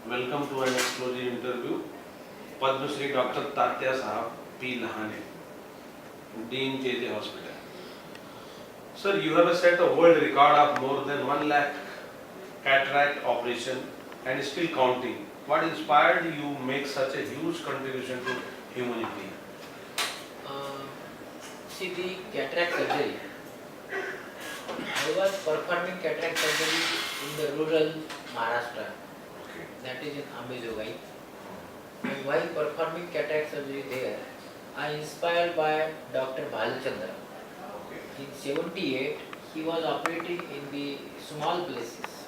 Welcome to an exclusive interview. Padma Shri Dr. Tatya Sahab P. Lahane, Dean JJ Hospital. Sir, you have set a world record of more than 1 lakh cataract operation and still counting. What inspired you make such a huge contribution to humanity? Uh, See the cataract surgery. I was performing cataract surgery in the rural Maharashtra, Okay. that is in Ambejogai. And while performing cataract surgery there, I inspired by Dr. Bhalchandra. Okay. In 78, he was operating in the small places.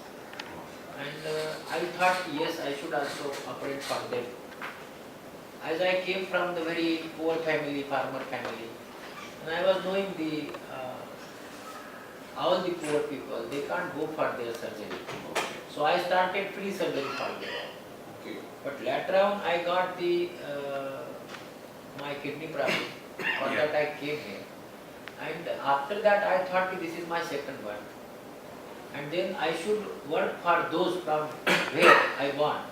And I thought, yes, I should also operate for them. As I came from the very poor family, farmer family, and I was knowing all the poor people, they can't go for their surgery. So I started free surgery for them. Okay. But later on, I got the my kidney problem. For that I came here. And after that, I thought this is my second one. And then I should work for those from where I want.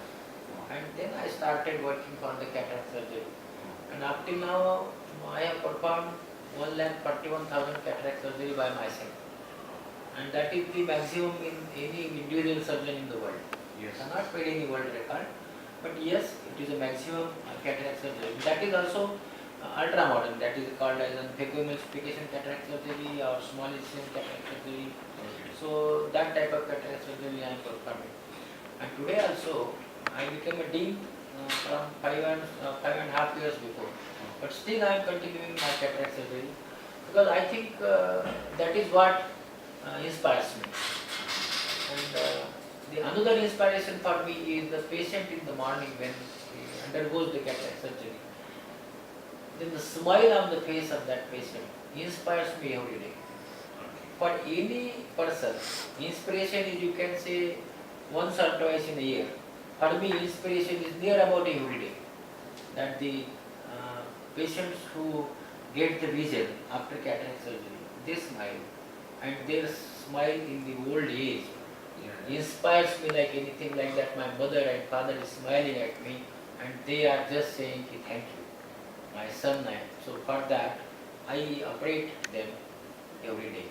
And then I started working for the cataract surgery. And up till now, I have performed 1,41,000 cataract surgery by myself. And that is the maximum in any individual surgeon in the world. Yes. I cannot made any world record. But yes, it is a maximum cataract surgery. That is also ultra modern. That is called as an phacoemulsification cataract surgery or small incision cataract surgery. So that type of cataract surgery I am performing. And today also I became a dean from 5.5 years before. But still I am continuing my cataract surgery because I think that is what inspires me. And the another inspiration for me is the patient in the morning when he undergoes the cataract surgery. Then the smile on the face of that patient inspires me every day. For any person, inspiration is, you can say, once or twice in a year. For me, inspiration is near about every day. That the patients who get the vision after cataract surgery, they smile, and their smile in the old age inspires me like anything like that. My mother and father is smiling at me, and they are just saying, thank you, my son. So for that, I operate them every day.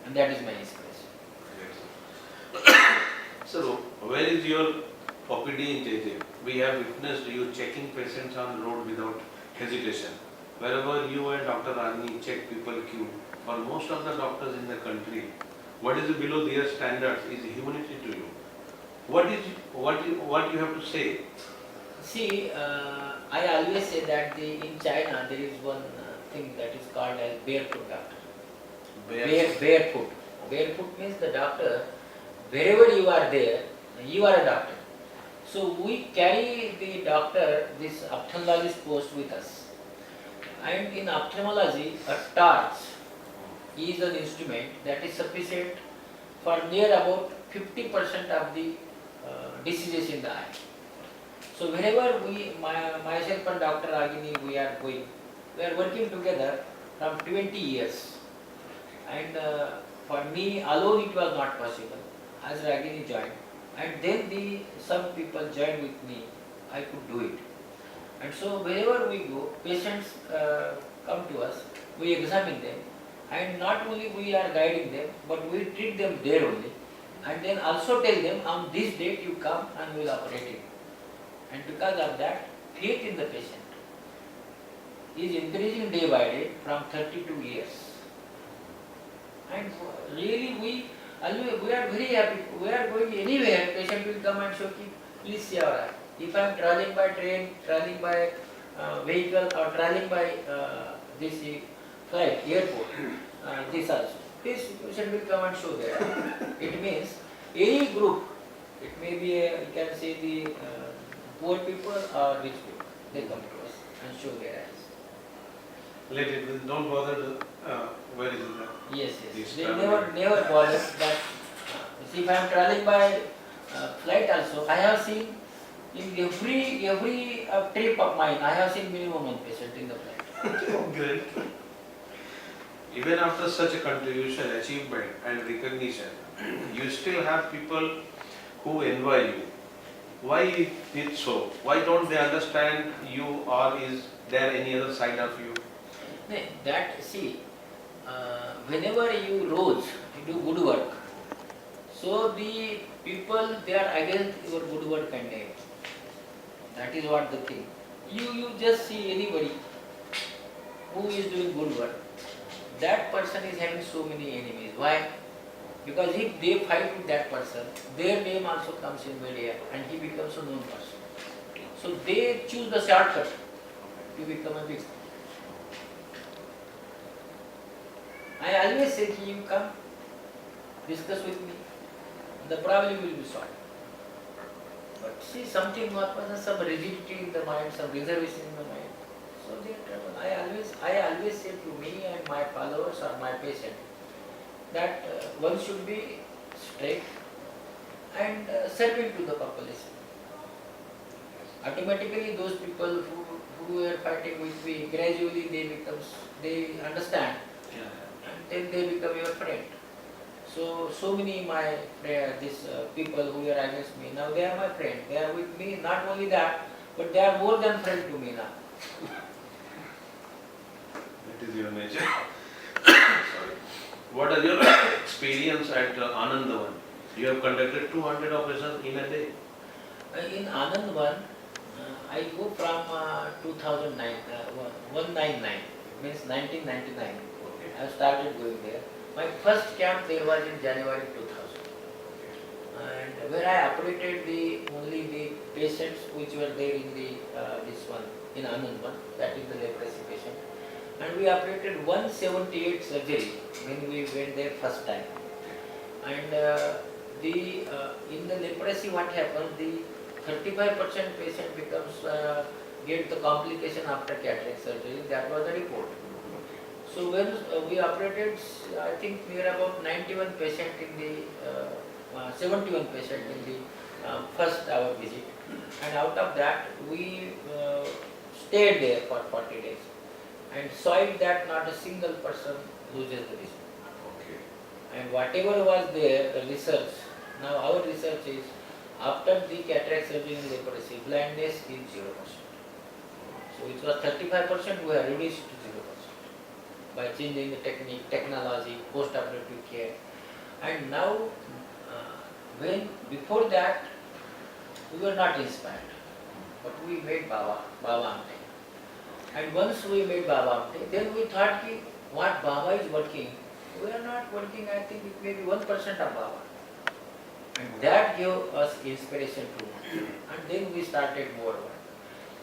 And that is my inspiration. So, where is your OPD in JJ? We have witnessed you checking patients on the road without hesitation. Wherever you and Dr. Rani check, people queue. For most of the doctors in the country, what is below their standards is humanity to you. What you have to say? See, I always say that in China there is one thing that is called as barefoot doctor. Barefoot. Barefoot means the doctor, wherever you are there, you are a doctor. So we carry the doctor, this ophthalmologist post with us. And in ophthalmology, a torch is an instrument that is sufficient for near about 50% of the diseases in the eye. So whenever myself and Dr. Agini, we are working together from 20 years. And for me alone it was not possible. As Ragini joined, and then some people joined with me, I could do it. And so wherever we go, patients come to us, we examine them, and not only we are guiding them, but we treat them there only, and then also tell them on this date you come and we will operate it. And because of that, faith in the patient is increasing day by day from 32 years. And really we are very happy. We are going anywhere, patient will come and show, please see our eye. If I am traveling by train, traveling by vehicle, or traveling by this flight, airport, this also, this patient will come and show their eye. It means any group, it may be you can say the poor people or rich people, they come to us and show their eyes. Let it, don't bother to, where is it? Yes. This They travel. never bother that. See, if I am traveling by flight also, I have seen in every trip of mine, I have seen minimum one patient in the flight. Great. Even after such a contribution, achievement and recognition, you still have people who envy you. Why it's so? Why don't they understand you, or is there any other side of you? That, see, whenever you rose, you do good work. So the people, they are against your good work and name. That is what the thing. You just see anybody who is doing good work, that person is having so many enemies. Why? Because if they fight with that person, their name also comes in media and he becomes a known person. So they choose the shortcut to become a big. I always say, you come, discuss with me, the problem will be solved. But see, something more person, some rigidity in the mind, some reservation in the mind. So they trouble. I always say to me and my followers or my patient that one should be straight and serving to the population. Automatically, those people who were fighting with me, gradually they understand, and then they become your friend. So many these people who are against me, now they are my friend. They are with me. Not only that, but they are more than friend to me now. That is your nature. Sorry. What is your experience at Anandavan? You have conducted 200 operations in a day. In Anandvan, I go from 2009, 199, means 1999. I started going there. My first camp there was in January 2000, and where I operated only the patients which were there in this one in Anandvan, that is the leprosy patient, and we operated 178 surgery when we went there first time. And in the leprosy, what happens? The 35% patient becomes get the complication after cataract surgery. That was the report. So when we operated, I think near about 91 patient in the 71 patient in the first our visit, and out of that we stayed there for 40 days and saw it that not a single person loses the vision. Okay. And whatever was there, the research. Now our research is after the cataract surgery in leprosy, blindness is 0%. So it was 35%, we have reduced to 0% by changing the technique, technology, post-operative care. And now, before that, we were not inspired, but we made Baba Amte. And once we made Baba Amte, then we thought ki what Baba is working, we are not working, I think it may be 1% of Baba. And that gave us inspiration too. And then we started more work.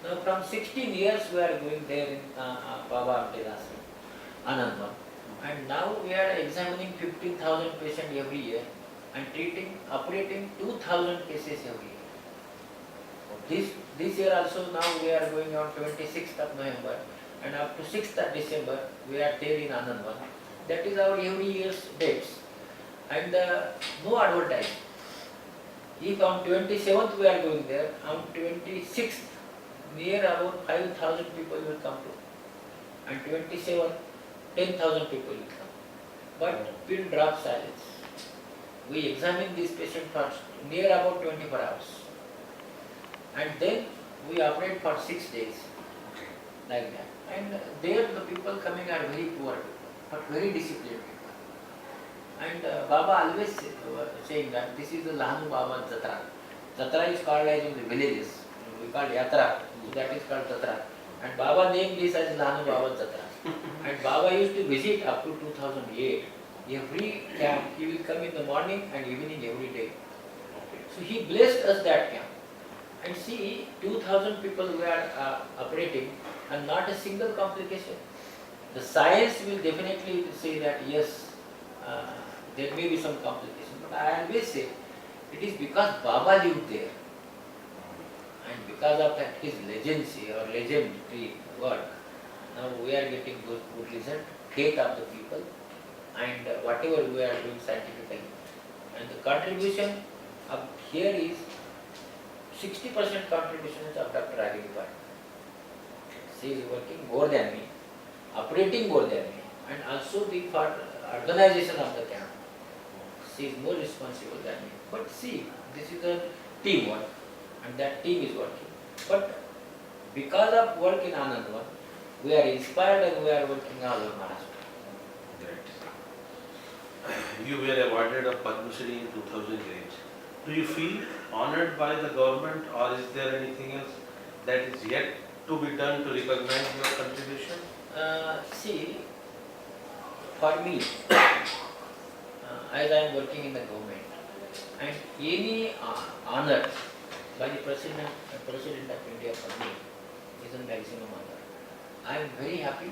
Now from 16 years we are going there in Baba Amte Ashram, Anandvan. And now we are examining 15,000 patients every year and operating 2,000 cases every year. This year also now we are going on 26th of November and up to 6th of December we are there in Anandvan. That is our every year's dates. And no advertising. If on 27th we are going there, on 26th near about 5,000 people will come to. And 27th, 10,000 people will come. But pin drop silence. We examine this patient first, near about 24 hours. And then we operate for 6 days, like that. And there the people coming are very poor people, but very disciplined people. And Baba always saying that this is the Lahanu Baba Jatra. Jatra is called as in the villages. We call Yatra, so that is called Jatra. And Baba named this as Lahanu Baba Jatra. And Baba used to visit up to 2008. Every camp, he will come in the morning and evening every day. So he blessed us that camp. And see, 2,000 people were operating and not a single complication. The science will definitely say that yes, there may be some complication. But I always say, it is because Baba lived there. And because of that, his legacy or legendary work, now we are getting good result, faith of the people, and whatever we are doing scientifically. And the contribution of here is 60% contribution is of Dr. Ragini Bhatt. She is working more than me, operating more than me, and also for organization of the camp. She is more responsible than me. But see, this is a teamwork. and that team is working. But because of work in Anandvan, we are inspired and we are working all over Maharashtra. Great. You were awarded a Padma Shri in 2008. Do you feel honored by the government, or is there anything else that is yet to be done to recognize your contribution? See, for me, as I am working in the government, and any honor by the President of India for me is a maximum honor. I am very happy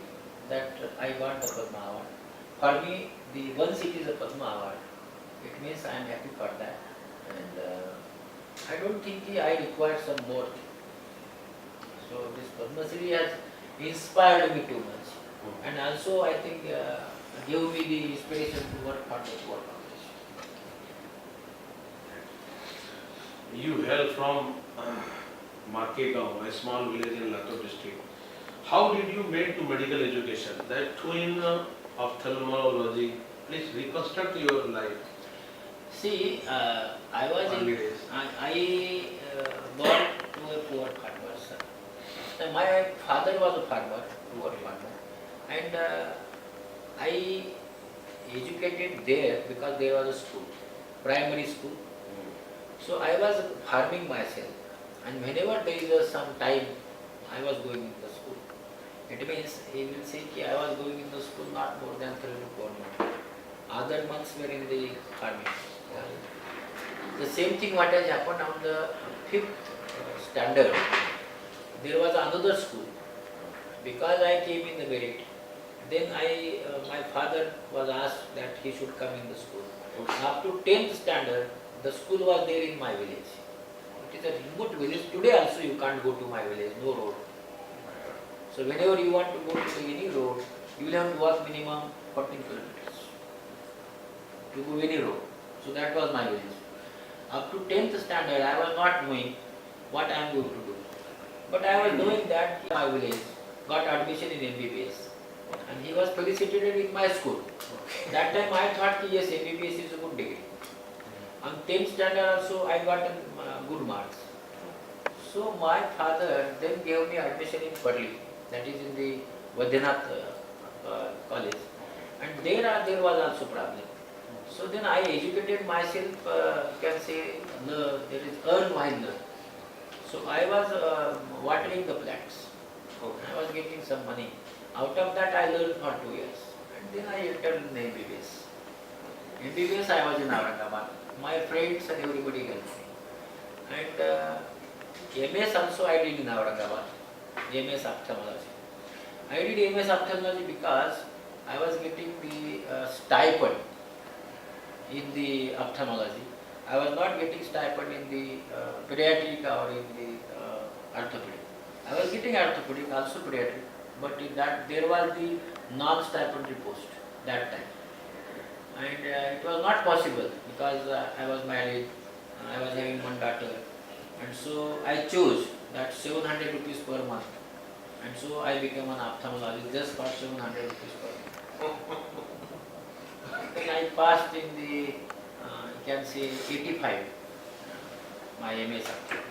that I got the Padma Award. For me, once it is a Padma Award, it means I am happy for that. And I don't think I require some more. So this Padma Shri has inspired me too much. And also I think give me the inspiration to work for the poor population. You hail from Markegaon, a small village in Latur district. How did you make to medical education? That too in ophthalmology. Please reconstruct your life. See, I was Early in, days. I born to a poor farmer. Sir. And my father was a farmer, poor farmer, and I educated there because there was a school, primary school. So I was farming myself, and whenever there is some time, I was going in the school. It means he will say that I was going in the school not more than 3 to 4 months. Other months were in the farming. The same thing what has happened on the 5th standard. There was another school. Because I came in the merit, then my father was asked that he should come in the school. Up to 10th standard, the school was there in my village. It is a remote village. Today also you can't go to my village, no road. So whenever you want to go to any road, you will have to walk minimum 14 kilometers to go any road. So that was my village. Up to 10th standard, I was not knowing what I am going to do. But I was knowing that my village got admission in MBBS. And he was felicitated in my school. That time I thought yes, MBBS is a good degree. On 10th standard also I got good marks. So my father then gave me admission in Parli, that is in the Vaidhanath college. And there was also problem. So then I educated myself, can say, there is earn while learn. So I was watering the plants. I was getting some money. Out of that I learned for 2 years. And then I entered in the MBBS. MBBS I was in Aurangabad. My friends and everybody helped me. And MS also I did in Aurangabad. MS ophthalmology. I did MS ophthalmology because I was getting the stipend in the ophthalmology. I was not getting stipend in the pediatric or in the orthopedic. I was getting orthopedic, also pediatric, but in that there was the non-stipendary post that time. And it was not possible because I was married, I was having one daughter, and so I chose that 700 rupees per month. And so I became an ophthalmologist just for 700 rupees per month. Then I passed in the, you can say 85, my MS ophthalmology.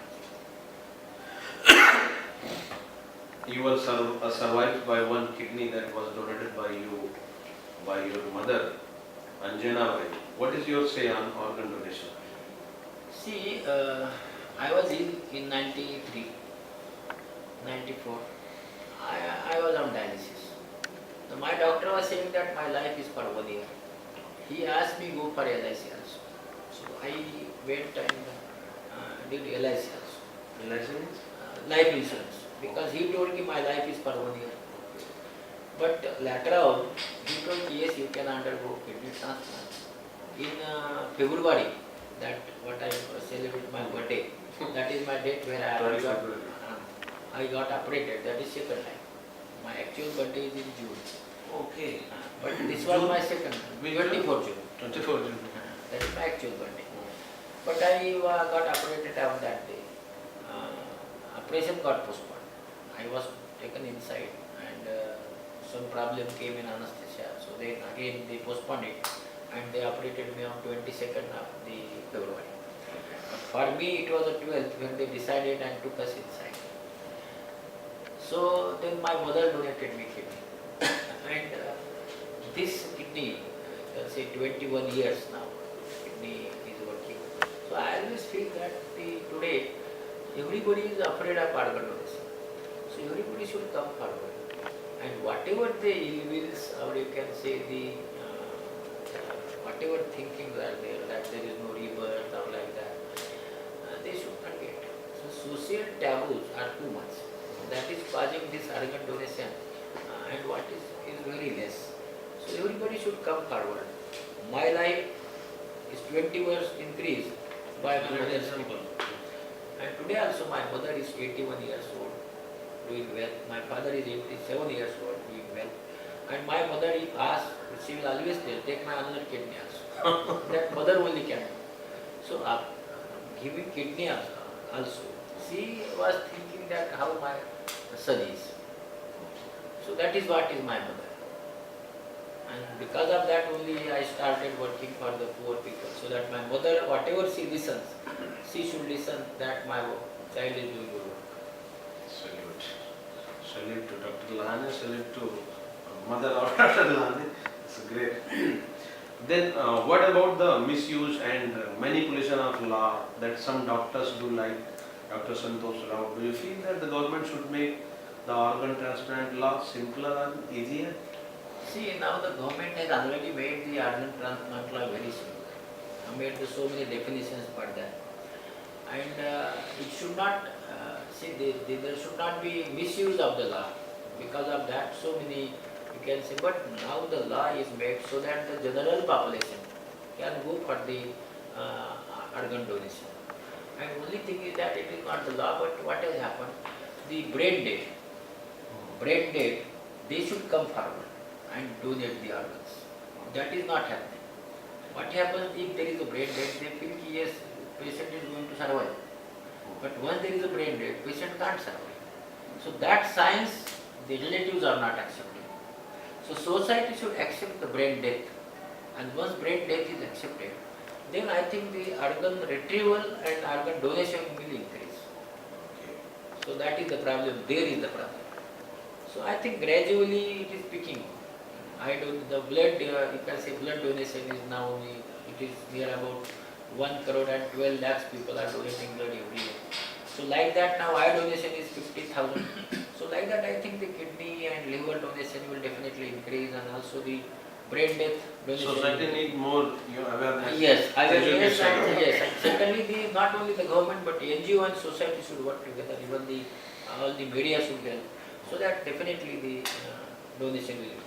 You were survived by one kidney that was donated by you, by your mother, Anjana Bhai. What is your say on organ donation? See, I was ill in 93, 94. I was on dialysis. So my doctor was saying that my life is for 1 year. He asked me go for LIC also. So I went and did LIC also. LIC means? Life insurance. Because he told me my life is for 1 year. But later on, he told me yes, you can undergo kidney transplant. In February, that what I celebrate my birthday, that is my date where I got operated. That is second time. My actual birthday is in June. Okay. But this was my second, 24 June. 24 June. That is my actual birthday. But I got operated on that day. Operation got postponed. I was taken inside and some problem came in anesthesia. So then again they postponed it and they operated me on 22nd of the February. For me, it was a 12th when they decided and took us inside. So then my mother donated me kidney. And this kidney, you can say 21 years now, kidney is working. So I always feel that today everybody is afraid of organ donation. So everybody should come forward. And whatever the ill wills, or you can say whatever thinkings are there, that there is no rebirth or like that, they should forget. So social taboos are too much. That is causing this organ donation, and what is very less. So everybody should come forward. My life is 20 years increased by my mother's kidney. And today also my mother is 81 years old, doing well. My father is 87 years old, doing well. And my mother, if asked, she will always tell, take my another kidney also. That mother only can do. So giving kidney also, she was thinking that how my son is. So that is what is my mother. And because of that only I started working for the poor people, so that my mother, whatever she listens, she should listen that my child is doing good work. Salute. Salute to Dr. Lahane, salute to mother of Dr. Lahane. It's great. Then what about the misuse and manipulation of law that some doctors do, like Dr. Santosh Rao? Do you feel that the government should make the organ transplant law simpler and easier? See, now the government has already made the organ transplant law very simple. Made so many definitions for that. And it should not, there should not be misuse of the law. Because of that, so many, you can say, but now the law is made so that the general population can go for the organ donation. And only thing is that it is not the law, but what has happened, the brain dead, they should come forward and donate the organs. That is not happening. What happens if there is a brain death? They feel yes, patient is going to survive. But once there is a brain death, patient can't survive. So that science, the relatives are not accepting. So society should accept the brain death. And once brain death is accepted, then I think the organ retrieval and organ donation will increase. So that is the problem. There is the problem. So I think gradually it is picking up. The blood, you can say blood donation is now, it is near about 1 crore and 12 lakhs people are donating blood every year. So like that now eye donation is 50,000. So like that I think the kidney and liver donation will definitely increase, and also the brain death donation. Society need more awareness. Yes, awareness, education. and yes, and secondly not only the government but NGO and society should work together, even all the media should help, so that definitely the donation will increase.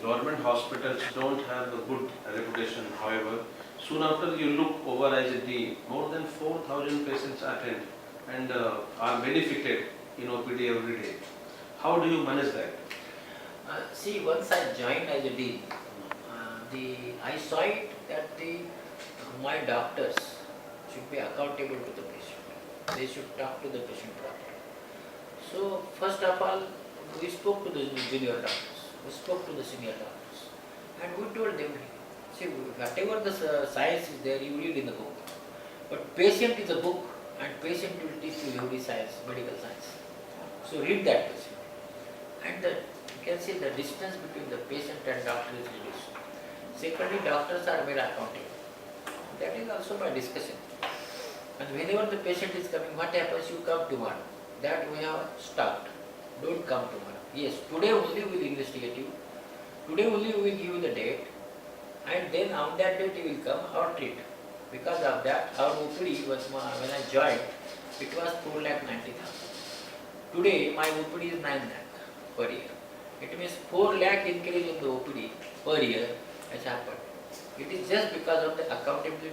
Government hospitals don't have a good reputation, however. Soon after you look over as a dean, more than 4,000 patients attend and are benefited in OPD every day. How do you manage that? See, once I joined as a dean, I saw it that my doctors should be accountable to the patient. They should talk to the patient properly. So first of all, we spoke to the junior doctors. We spoke to the senior doctors, and we told them, see, whatever the science is there, you read in the book. But patient is a book, and patient will teach you every science, medical science. So read that patient. And you can see the distance between the patient and doctor is reduced. Secondly, doctors are made accountable. That is also by discussion. And whenever the patient is coming, what happens? You come tomorrow. That we have stopped. Don't come tomorrow. Yes, today only we will investigate you. Today only we will give you the date. And then on that date you will come or treat. Because of that, our OPD was, when I joined, it was 4,90,000. Today my OPD is 9 lakh per year. It means 4 lakh increase in the OPD per year has happened. It is just because of the accountability,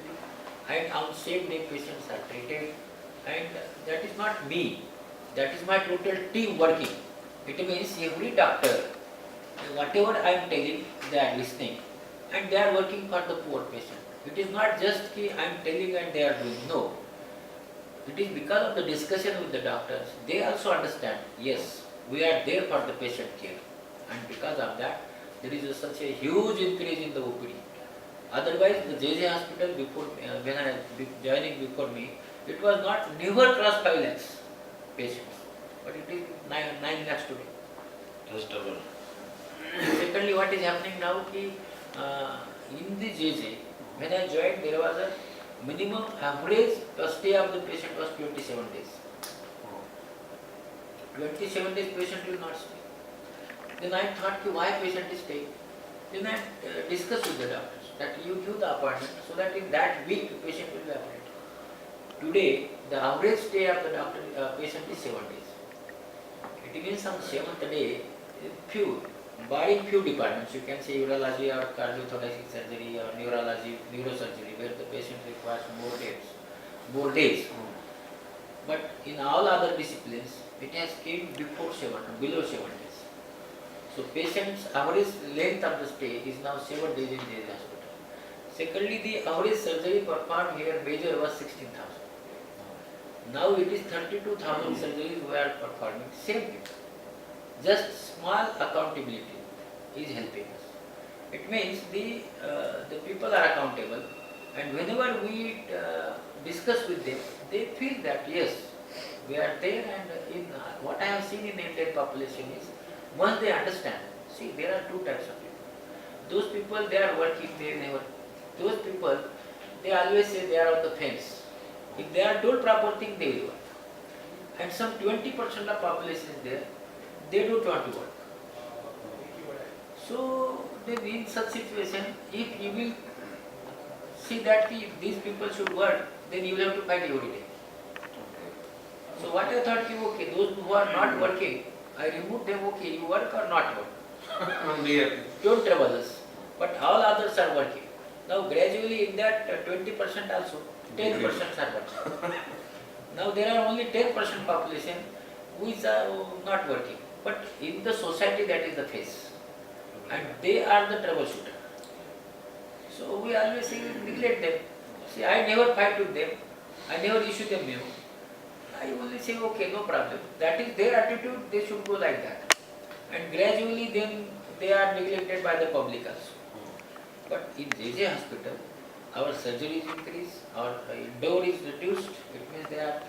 and on same day patients are treated, and that is not me, that is my total team working. It means every doctor, whatever I am telling, they are listening, and they are working for the poor patient. It is not just that I am telling and they are doing, no. It is because of the discussion with the doctors, they also understand, yes, we are there for the patient care, and because of that, there is such a huge increase in the OPD. Otherwise, the JJ hospital before when I joining before me, it was not never crossed 5 lakhs patients, but it is 9 lakhs today. That's double. Secondly, what is happening now? Ki, in the JJ, when I joined, there was a minimum average stay of the patient was 27 days. 27 days patient will not stay. Then I thought, ki, why patient is staying? Then I discussed with the doctors that you give the appointment so that in that week patient will be operated. Today, the average stay of the doctor patient is 7 days. It means on 7th day, few, barring few departments, you can say urology or cardiothoracic surgery or neurology, neurosurgery, where the patient requires more days. But in all other disciplines, it has came below 7 days. So patient's average length of the stay is now 7 days in JJ hospital. Secondly, the average surgery performed here major was 16,000. Now it is 32,000 surgeries we are performing, same thing. Just small accountability is helping us. It means the people are accountable, and whenever we discuss with them, they feel that yes, we are there, and in what I have seen in Indian population is, once they understand, see there are two types of people. Those people they are working, they never. Those people they always say they are on the fence. If they are told proper thing, they will work. And some 20% of population is there, they don't want to work. So then in such situation, if you will see that if these people should work, then you will have to fight every day. So what I thought, okay, those who are not working, I remove them, okay, you work or not work. Don't trouble us. But all others are working. Now gradually in that 20% also, 10% are working. Now there are only 10% population which are not working. But in the society that is the face. And they are the troubleshooter. So we always say neglect them. See, I never fight with them. I never issue them memo. I only say, okay, no problem. That is their attitude, they should go like that. And gradually then they are neglected by the public also. But in JJ hospital, our surgery is increased, our indoor is reduced, it means they are,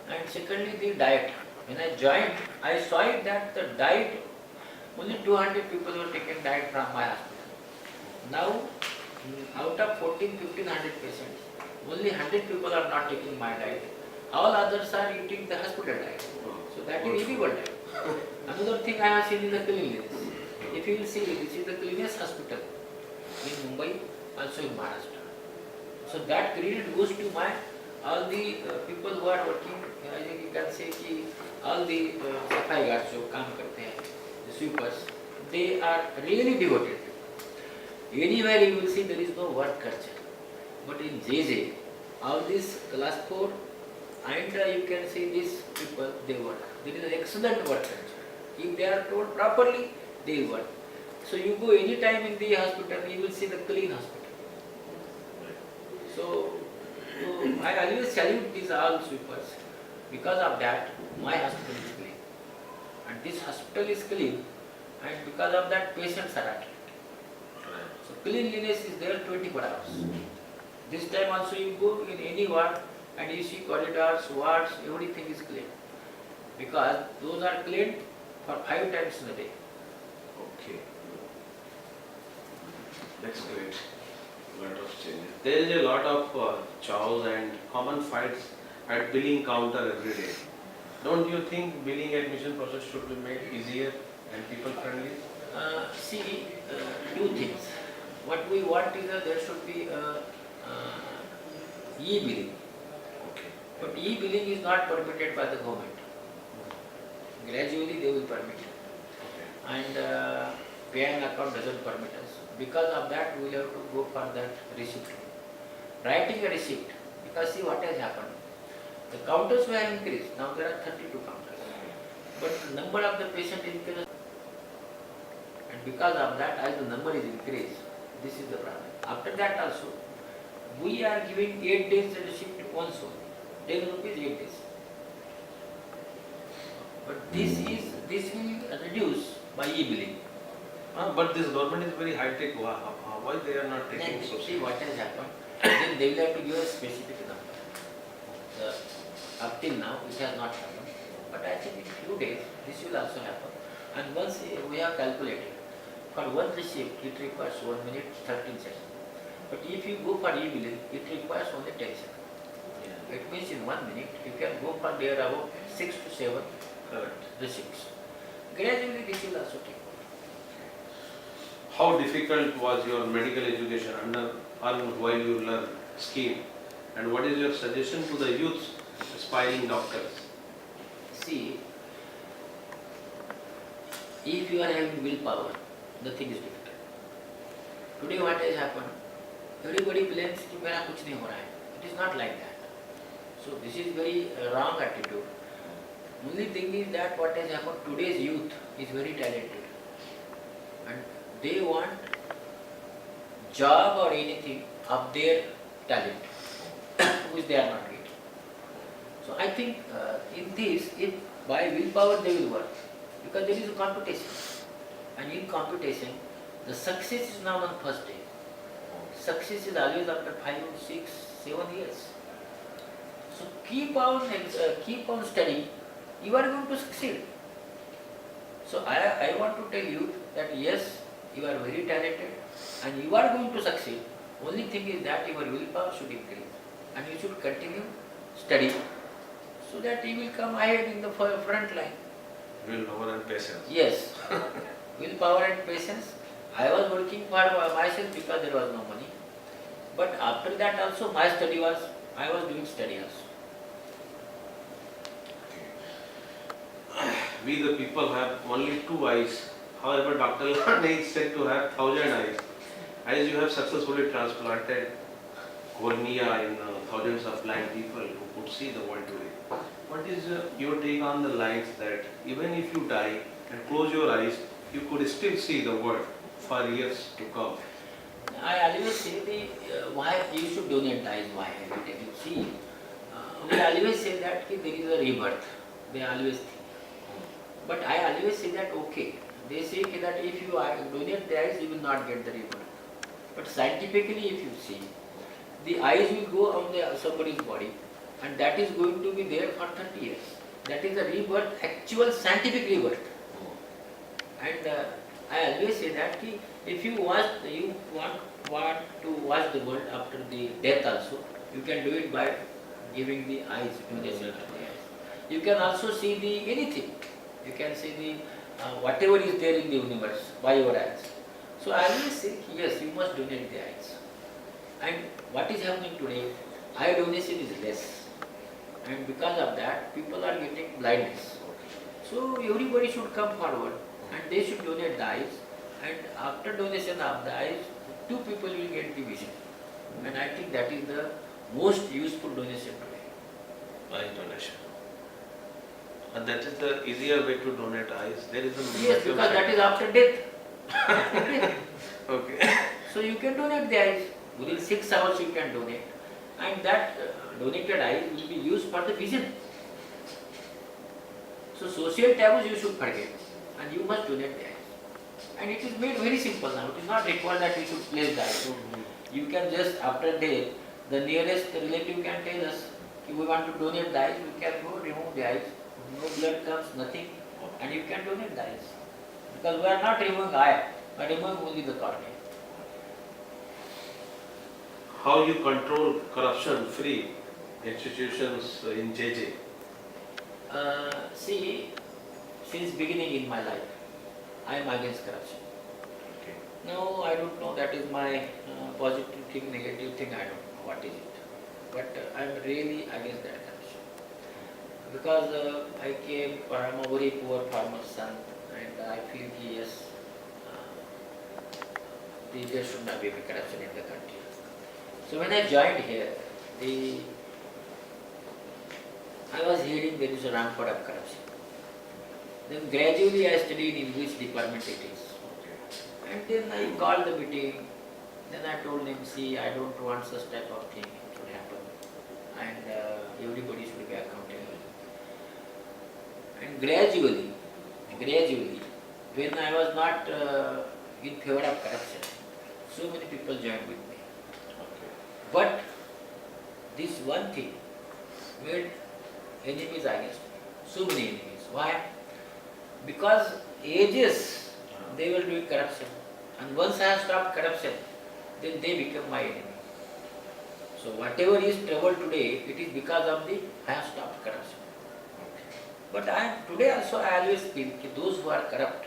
and secondly the diet. When I joined, I saw it that the diet, only 200 people were taking diet from my hospital. Now, out of 1500 patients, only 100 people are not taking my diet. All others are eating the hospital diet. So that is illegal diet. Another thing I have seen is the cleanliness. If you will see, this is the cleanest hospital in Mumbai, also in Maharashtra. So that credit goes to my all the people who are working. I think you can say कि all the सफाई guards जो काम करते हैं, the sweepers, they are really devoted. Anywhere you will see there is no work culture, but in JJ, all this class 4 and you can see these people they work. There is an excellent work culture. If they are told properly, they will work. So you go any time in the hospital, you will see the clean hospital. So I always salute these all sweepers. Because of that, my hospital is clean. And this hospital is clean, and because of that, patients are attracted. So cleanliness is there 24 hours. This time also you go in any ward and you see corridors, wards, everything is clean. Because those are cleaned for 5 times in a day. Okay. That's great. Lot of changes. There is a lot of chows and common fights at billing counter every day. Don't you think billing admission process should be made easier and people friendly? See, two things. What we want is that there should be e-billing. Okay. But e-billing is not permitted by the government. Gradually they will permit it. Okay. And pay an account doesn't permit us. Because of that, we will have to go for that receipt. Writing a receipt, because see what has happened. The counters were increased. Now there are 32 counters. But the number of the patient increased. And because of that, as the number is increased, this is the problem. After that also, we are giving 8 days receipt once only. 10 rupees 8 days. But this will reduce by e-billing. But this government is very high tech. How Why they are not taking Then so see what seriously? has happened. Then they will have to give a specific number. Up till now, it has not happened. But I think in few days, this will also happen. And once we have calculated, for one receipt, it requires 1 minute 13 seconds. But if you go for e-billing, it requires only 10 seconds. Yeah. It means in 1 minute, you can go for there about 6 to 7 Correct. receipts. Gradually, this will also take. How difficult was your medical education under Earn While You Learn scheme? And what is your suggestion to the youth aspiring doctors? See, if you are having willpower, nothing is difficult. Today what has happened, everybody claims कि मेरा कुछ नहीं हो रहा है. It is not like that. So this is very wrong attitude. Only thing is that what has happened, today's youth is very talented. And they want job or anything of their talent, which they are not getting. So I think in this, if by willpower they will work, because there is a competition. And in competition, the success is not on first day. Success is always after 5, 6, 7 years. So keep on studying, you are going to succeed. So I want to tell you that yes, you are very talented and you are going to succeed. Only thing is that your willpower should increase and you should continue studying so that you will come ahead in the front line. Willpower and patience. Yes, willpower and patience. I was working for myself because there was no money. But after that also my study was, I was doing study also. We the people have only 2 eyes. However, Dr. Lane is said to have 1,000 eyes. As you have successfully transplanted cornea in thousands of blind people who could see the world today. What is your take on the lines that even if you die and close your eyes, you could still see the world for years to come? I always say why you should donate eyes, why I will tell you. See, we always say that there is a rebirth. They always think. But I always say that okay. They say that if you donate the eyes, you will not get the rebirth. But scientifically, if you see, the eyes will go on somebody's body, and that is going to be there for 30 years. That is the rebirth, actual scientific rebirth. And I always say that if you want to watch the world after the death also, you can do it by giving the eyes donation to the eyes. You can also see the anything. You can see the whatever is there in the universe by your eyes. So I always say yes, you must donate the eyes. And what is happening today? Eye donation is less, and because of that, people are getting blindness. So everybody should come forward and they should donate the eyes. And after donation of the eyes, 2 people will get the vision. And I think that is the most useful donation today. Eye donation. And that is the easier way to donate eyes. There is a Yes, because that is after death. After death. Okay. So you can donate the eyes. Within 6 hours you can donate. And that donated eyes will be used for the vision. So social taboos you should forget. And you must donate the eyes. And it is made very simple now. It is not required that you should place the eyes. You can just after death, the nearest relative can tell us, if we want to donate the eyes, we can go remove the eyes. No blood comes, nothing. And you can donate the eyes. Because we are not removing eye, but removing only the cornea. How you control corruption-free institutions in JJ? See, since beginning in my life, I am against corruption. Okay. No, I don't know, that is my positive thing, negative thing, I don't know what is it. But I am really against that corruption. Because I came from a very poor farmer's son and I feel yes, there should not be corruption in the country. So when I joined here, I was hearing there is a rampart of corruption. Then gradually I studied in which department it is. And then I called the meeting. Then I told him, see, I don't want such type of thing to happen. And everybody should be accountable. And gradually, when I was not in favor of corruption, So many people joined with me. Okay. But this one thing made enemies against me. So many enemies. Why? Because ages they were doing corruption. And once I have stopped corruption, then they become my enemy. So whatever is trouble today, it is because of the I have stopped corruption. But today also I always feel that those who are corrupt,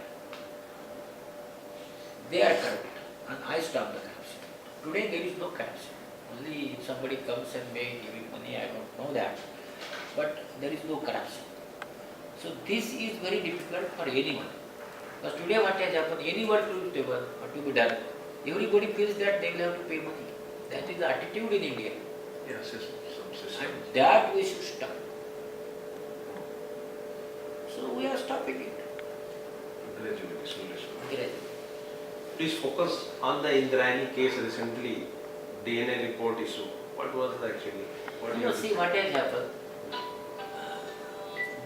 they are corrupt, and I stop the corruption. Today there is no corruption. Only if somebody comes and may give me money, I don't know that. But there is no corruption. So this is very difficult for anyone. Because today what has happened, any work to be done or to be done, everybody feels that they will have to pay money. That is the attitude in India. Yes, yes, some systems. And that we should stop. So we are stopping it. Gradually, slowly. Gradually. Please focus on the Indrani case recently, DNA report issue. What was it actually? What do You know, see what has happened.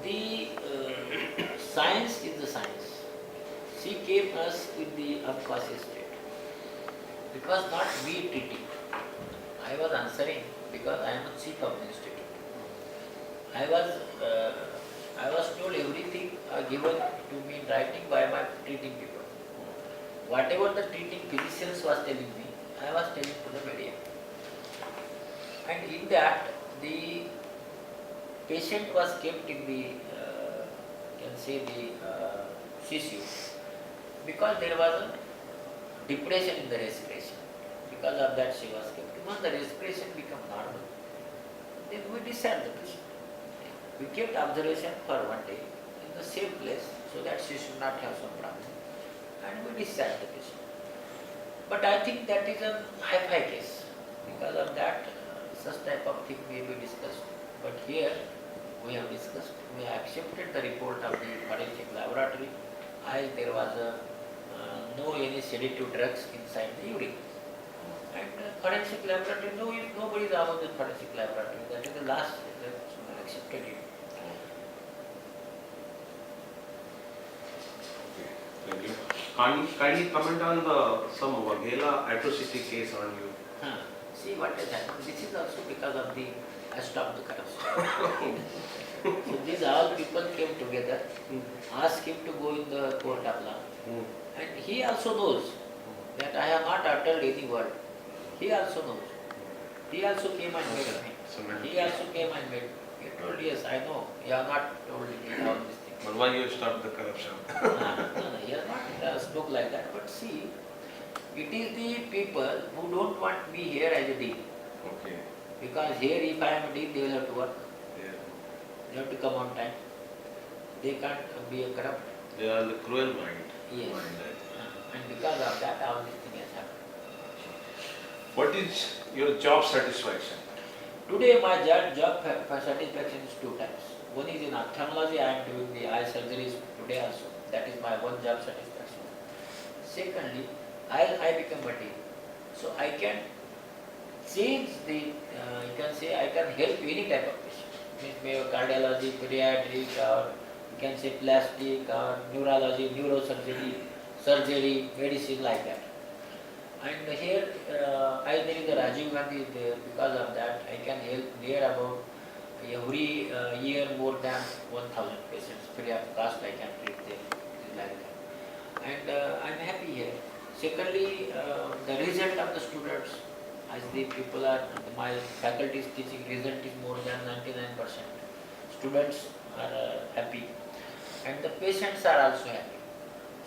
The science is the science. She came us with the unconscious state. Because not we treating. I was answering because I am a chief of the institute. I was told everything given to me in writing by my treating people. Whatever the treating physicians was telling me, I was telling to the media. And in that, the patient was kept in the, can say the CCU, because there was a depression in the respiration. Because of that she was kept. Once the respiration became normal, then we discharged the patient. We kept observation for one day in the same place so that she should not have some problem. And we discharged the patient. But I think that is a high case. Because of that, such type of thing may be discussed. But here, we have discussed, we have accepted the report of the forensic laboratory as there was no any sedative drugs inside the urine. And forensic laboratory, nobody is about the forensic laboratory. That is the last, accepted it. Thank you. Kindly comment on some Waghela atrocity case on you. See what has happened. This is also because of the I stopped the corruption. So these all people came together, asked him to go in the court of law. And he also knows that I have not uttered any word. He also knows. He also came and met me. He also came and met me. He told, yes, I know. You have not told me all these things. But why you stopped the corruption? No, he has not spoke like that. But see, it is the people who don't want me here as a dean. Okay. Because here if I am a dean, they will have to work. Yeah. They have to come on time. They can't be a corrupt. They are the cruel mind. Yes. Mind. And because of that, all this thing has happened. What is your job satisfaction? Today my job satisfaction is 2 types. One is in ophthalmology, I am doing the eye surgeries today also. That is my one job satisfaction. Secondly, I become a dean. So I can change the, you can say I can help any type of patient. Means maybe cardiology, pediatric, or you can say plastic, or neurology, neurosurgery, surgery, medicine, like that. And here, as there is a Rajiv Gandhi is there, because of that, I can help there about every year more than 1,000 patients free of cost. I can treat them like that. And I am happy here. Secondly, the result of the students, as the people are, my faculty is teaching, result is more than 99%. Students are happy, and the patients are also happy.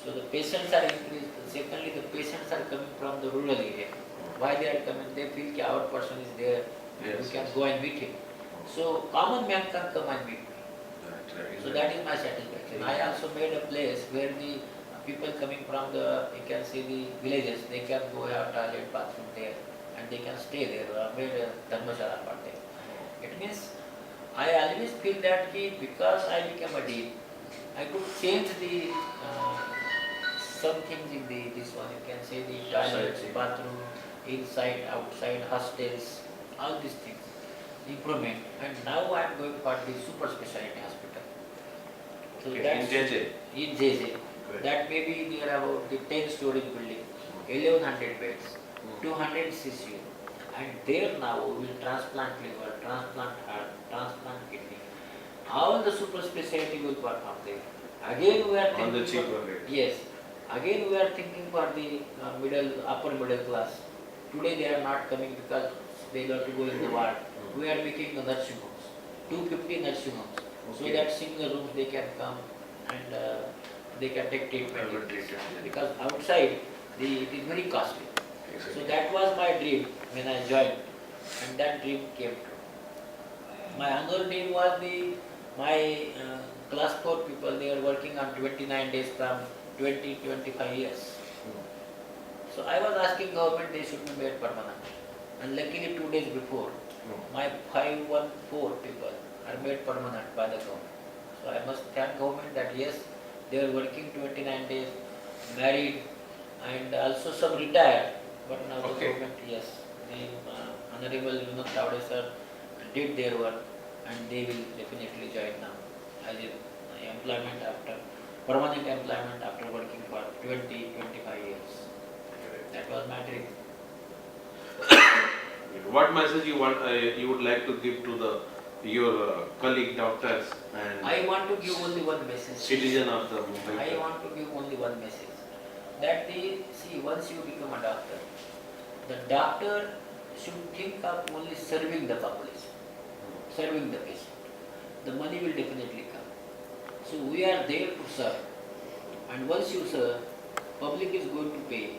So the patients are increased. Secondly, the patients are coming from the rural area. Why they are coming? They feel that our person is there, Yes, we can yes. go and meet him. So common man can come and meet me. So that is my satisfaction. I also made a place where the people coming from the, you can say the villages, they can go have toilet, bathroom there, and they can stay there. I made a dharmashala for them. It means I always feel that because I became a dean, I could change the some things in this one. You can say the toilets, Society. bathroom, inside, outside, hostels, all these things. Improvement. And now I am going for the super specialty hospital. So Okay, that's in JJ? In JJ. Good. That may be near about the 10-story building, 1100 beds. 200 CCU. And there now we will transplant liver, transplant heart, transplant kidney. All the super specialty will perform there. Again we are On the thinking cheaper for, rate. yes, again we are thinking for the upper middle class. Today they are not coming because they have to go in the ward. We are making the nursing homes, 250 nursing homes, so Okay. that single rooms they can come and they can take treatment. Private treatment. Because outside it is very costly. So Exactly. that was my dream when I joined, and that dream came true. My another dream was my class 4 people, they are working on 29 days from 20-25 years. So I was asking government they should be made permanent. And luckily 2 days before, my 514 people are made permanent by the government. So I must thank government that yes, they are working 29 days, married, and also some retired. But now the Okay. government, yes, the Honorable Vinod Tawade sir did their work, and they will definitely join now as employment after permanent employment after working for 20-25 years. That was my dream. What message you would like to give to your colleague doctors and I want to give only one message. citizen of the Mumbai? I want to give only one message. That once you become a doctor, the doctor should think of only serving the population, serving the patient. The money will definitely come. So we are there to serve. And once you serve, public is going to pay.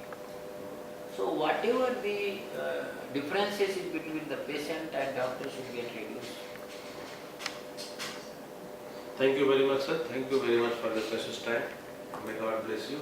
So whatever the differences is between the patient and doctor should get reduced. Thank you very much, sir. Thank you very much for the precious time. May God bless you.